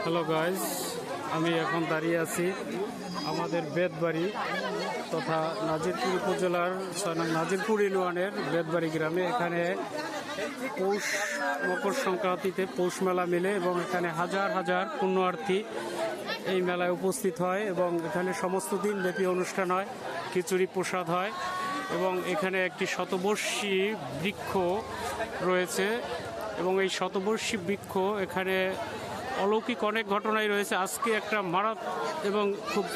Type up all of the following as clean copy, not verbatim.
Hello guys, আমি এখন দাঁড়িয়ে আছি আমাদের বেতবাড়ি তথা নাজিরপুর উপজেলার 6 নং নাজিরপুর ইউনিয়নের বেতবাড়ি গ্রামে। এখানে মকর সংক্রান্তিতে পৌষ মেলা মেলে এবং এখানে হাজার হাজার পুণ্যার্থী এই মেলায় উপস্থিত হয় এবং এখানে সমস্ত দিন ব্যাপী অনুষ্ঠান হয়, খিচুড়ি প্রসাদ হয় এবং এখানে একটি শতবর্ষী বৃক্ষ রয়েছে এবং এই শতবর্ষী বৃক্ষ এখানে অলৌকিক অনেক ঘটনাই রয়েছে। আজকে একটা এবং খুব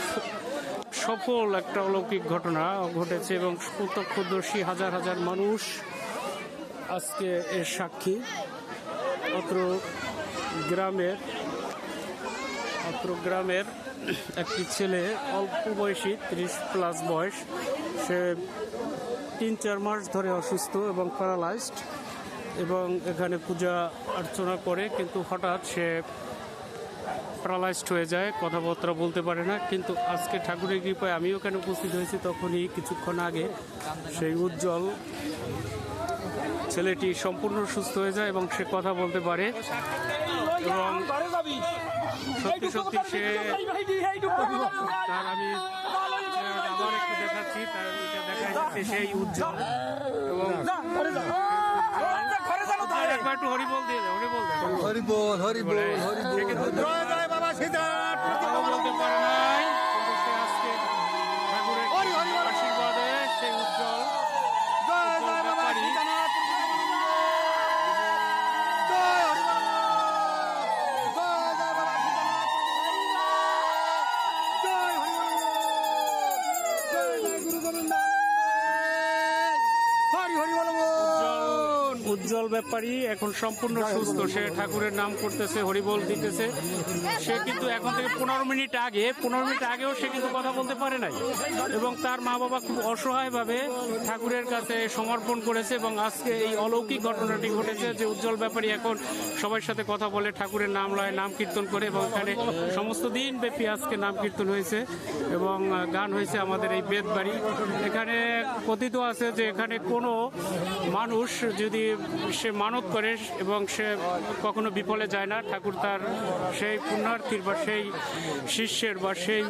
সফল একটা অলৌকিক ঘটনা ঘটেছে এবং প্রত্যক্ষদর্শী হাজার হাজার মানুষ আজকে এর সাক্ষী। অত্র গ্রামের একটি ছেলে অল্প বয়সী 30+ বয়স, সে 3-4 মাস ধরে অসুস্থ এবং প্যারালাইজড এবং এখানে পূজা অর্চনা করে, কিন্তু হঠাৎ সে প্যারালাইজড হয়ে যায়, কথাবার্তা বলতে পারে না। কিন্তু আজকে ঠাকুরের কৃপায় আমিও এখানে উপস্থিত হয়েছি, তখনই কিছুক্ষণ আগে সেই উজ্জ্বল ছেলেটি সম্পূর্ণ সুস্থ হয়ে যায় এবং সে কথা বলতে পারে এবং সত্যি সত্যি সে তার আমি আবার একটু দেখাচ্ছি, তার দেখা যাচ্ছে সেই উজ্জ্বল এবং একটু হরিবোল দিয়ে দেয়, হরিবোল বলতে পারে নাই, কিন্তু সে আজকে ঠাকুরের আশীর্বাদে সেই উজ্জ্বল উজ্জ্বল ব্যাপারী এখন সম্পূর্ণ সুস্থ। সে ঠাকুরের নাম করতেছে, হরিবোল দিতেছে। সে কিন্তু এখন থেকে 15 মিনিট আগেও সে কিন্তু কথা বলতে পারে নাই এবং তার মা বাবা খুব অসহায়ভাবে ঠাকুরের কাছে সমর্পণ করেছে এবং আজকে এই অলৌকিক ঘটনাটি ঘটেছে যে উজ্জ্বল ব্যাপারী এখন সবার সাথে কথা বলে, ঠাকুরের নাম লয়, নাম কীর্তন করে এবং এখানে সমস্ত দিন ব্যাপী আজকে নাম কীর্তন হয়েছে এবং গান হয়েছে আমাদের এই বেতবাড়ি। এখানে কথিত আছে যে এখানে কোনো মানুষ যদি সে মানত করে এবং সে কখনো বিফলে যায় না, ঠাকুর তার সেই পুণ্যার্থীর বা সেই শিষ্যের বা সেই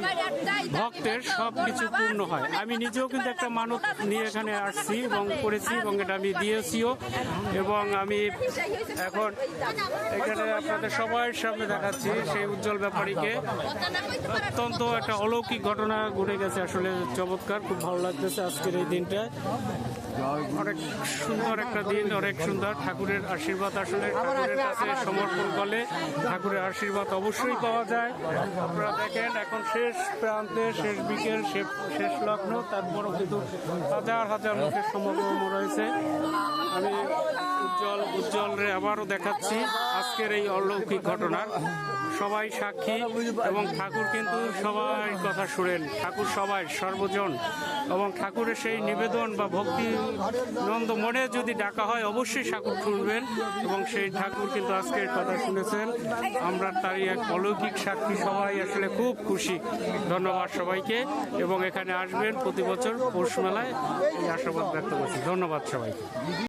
ভক্তের সব কিছু পূর্ণ হয়। আমি নিজেও কিন্তু একটা মানত নিয়ে এখানে আসছি এবং করেছি এবং এটা আমি দিয়েছিও এবং আমি এখন এখানে আপনাদের সবার সামনে দেখাচ্ছি সেই উজ্জ্বল ব্যাপারীকে। অত্যন্ত একটা অলৌকিক ঘটনা ঘটে গেছে, আসলে চমৎকার, খুব ভালো লাগতেছে আজকের এই দিনটা। অনেক সুন্দর একটা দিন, অনেক সুন্দর। ঠাকুরের আশীর্বাদ আসলে ঠাকুরের কাছে সমর্পণ করলে ঠাকুরের আশীর্বাদ অবশ্যই পাওয়া যায়। আপনারা দেখেন এখন শেষ প্রান্তে, শেষ বিকেল, শেষ লগ্ন, তারপরও কিন্তু হাজার হাজার লোকের সমাগম রয়েছে। আমি উজ্জ্বলরে আবারও দেখাচ্ছি আজকের এই অলৌকিক ঘটনার সবাই সাক্ষী এবং ঠাকুর কিন্তু সবাই কথা শুনেন, ঠাকুর সবাই সর্বজন এবং ঠাকুরের সেই নিবেদন বা ভক্তি নন্দ মনে যদি ডাকা হয় অবশ্যই ঠাকুর শুনবেন এবং সেই ঠাকুর কিন্তু আজকের কথা শুনেছেন। আমরা তারই এক অলৌকিক সাক্ষী, সবাই আসলে খুব খুশি। ধন্যবাদ সবাইকে এবং এখানে আসবেন প্রতি বছর পৌষ মেলায়, এই আশাবাদ ব্যক্ত করছি। ধন্যবাদ সবাইকে।